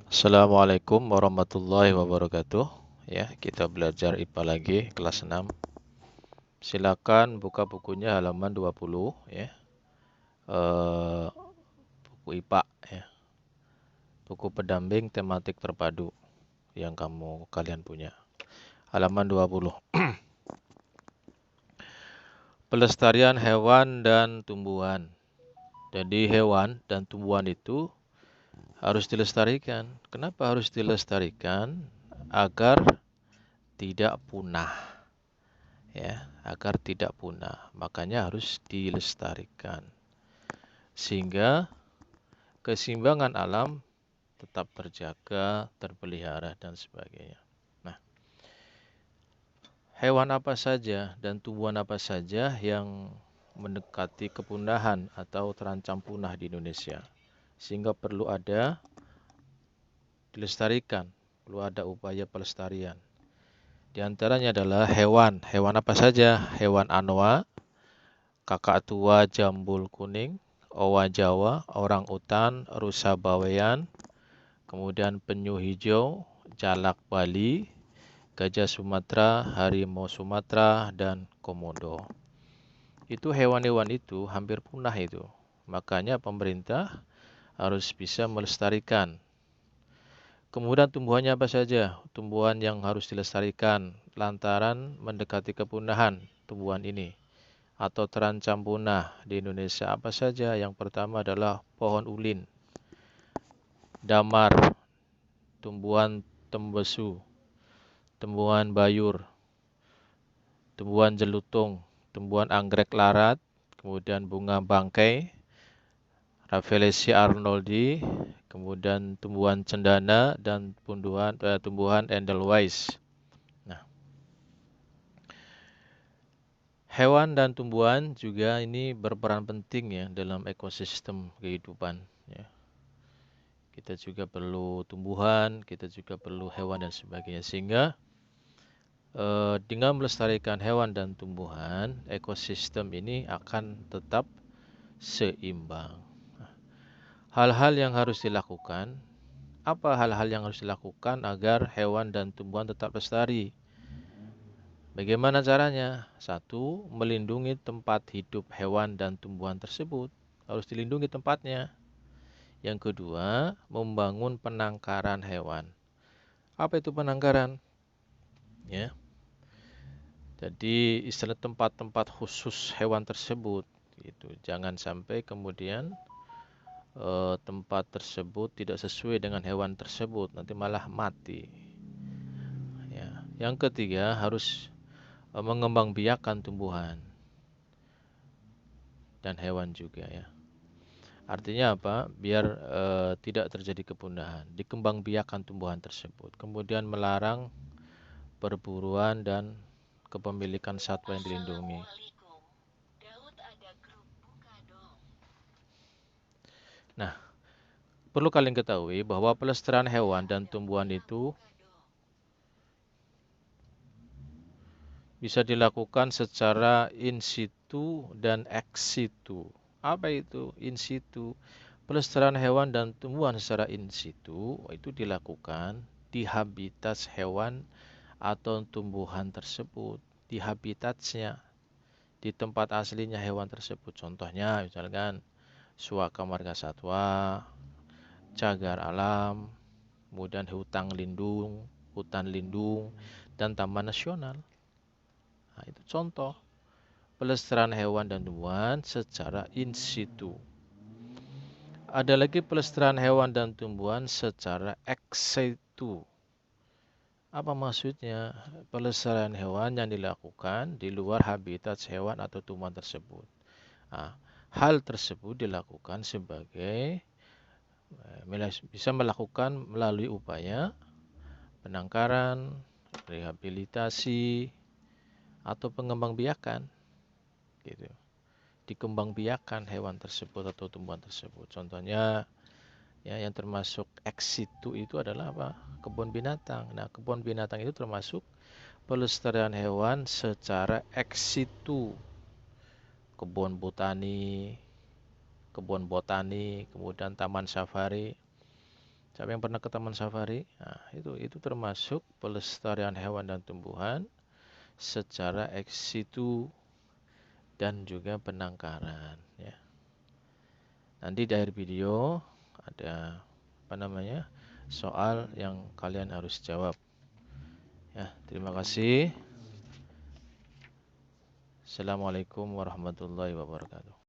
Assalamualaikum warahmatullahi wabarakatuh. Ya, kita belajar IPA lagi kelas 6. Silakan buka bukunya halaman 20 ya. Eh, buku IPA ya. Buku pendamping tematik terpadu yang kalian punya. Halaman 20. Pelestarian hewan dan tumbuhan. Jadi hewan dan tumbuhan itu harus dilestarikan. Kenapa harus dilestarikan? Agar tidak punah. Ya, agar tidak punah. Makanya harus dilestarikan. Sehingga keseimbangan alam tetap terjaga, terpelihara dan sebagainya. Nah, hewan apa saja dan tumbuhan apa saja yang mendekati kepunahan atau terancam punah di Indonesia? Sehingga perlu ada dilestarikan, perlu ada upaya pelestarian. Di antaranya adalah hewan. Hewan apa saja? Hewan anoa, kakak tua jambul kuning, owa Jawa, orang utan, rusa bawean, kemudian penyu hijau, jalak Bali, gajah Sumatera, harimau Sumatera, dan komodo. Itu hewan-hewan itu hampir punah itu. Makanya pemerintah harus bisa melestarikan. Kemudian tumbuhannya apa saja? Tumbuhan yang harus dilestarikan lantaran mendekati kepunahan tumbuhan ini atau terancam punah di Indonesia apa saja? Yang pertama adalah pohon ulin, damar, tumbuhan tembesu, tumbuhan bayur, tumbuhan jelutung, tumbuhan anggrek larat, kemudian bunga bangkai, Rafflesia arnoldi, kemudian tumbuhan cendana dan tumbuhan edelweiss. Nah, hewan dan tumbuhan juga ini berperan penting ya dalam ekosistem kehidupan. Ya. Kita juga perlu tumbuhan, kita juga perlu hewan dan sebagainya. Sehingga dengan melestarikan hewan dan tumbuhan, ekosistem ini akan tetap seimbang. Hal-hal yang harus dilakukan, apa hal-hal yang harus dilakukan agar hewan dan tumbuhan tetap lestari? Bagaimana caranya? Satu, melindungi tempat hidup hewan dan tumbuhan tersebut. Harus dilindungi tempatnya. Yang kedua, membangun penangkaran hewan. Apa itu penangkaran? Ya. Jadi istilah tempat-tempat khusus hewan tersebut gitu. Jangan sampai kemudian tempat tersebut tidak sesuai dengan hewan tersebut, nanti malah mati. Ya. Yang ketiga, harus mengembangbiakan tumbuhan dan hewan juga ya. Artinya apa? Biar tidak terjadi kepunahan, dikembangbiakan tumbuhan tersebut. Kemudian melarang perburuan dan kepemilikan satwa yang dilindungi. Nah, perlu kalian ketahui bahwa pelestarian hewan dan tumbuhan itu bisa dilakukan secara in situ dan ex situ. Apa itu in situ? Pelestarian hewan dan tumbuhan secara in situ itu dilakukan di habitat hewan atau tumbuhan tersebut, di habitatnya, di tempat aslinya hewan tersebut. Contohnya misalkan suaka marga satwa, cagar alam, kemudian hutan lindung, dan taman nasional. Nah, itu contoh pelestarian hewan dan tumbuhan secara in situ. Ada lagi pelestarian hewan dan tumbuhan secara ex situ. Apa maksudnya? Pelestarian hewan yang dilakukan di luar habitat hewan atau tumbuhan tersebut. Nah, hal tersebut dilakukan sebagai bisa melakukan melalui upaya penangkaran, rehabilitasi, atau pengembangbiakan gitu. Dikembangbiakan hewan tersebut atau tumbuhan tersebut. Contohnya ya yang termasuk ex situ itu adalah apa? Kebun binatang. Nah, kebun binatang itu termasuk pelestarian hewan secara ex situ. Kebun botani, kemudian taman safari. Siapa yang pernah ke taman safari? Nah, itu termasuk pelestarian hewan dan tumbuhan secara ex situ dan juga penangkaran, ya. Nanti di akhir video ada soal yang kalian harus jawab. Ya, terima kasih. Assalamualaikum warahmatullahi wabarakatuh.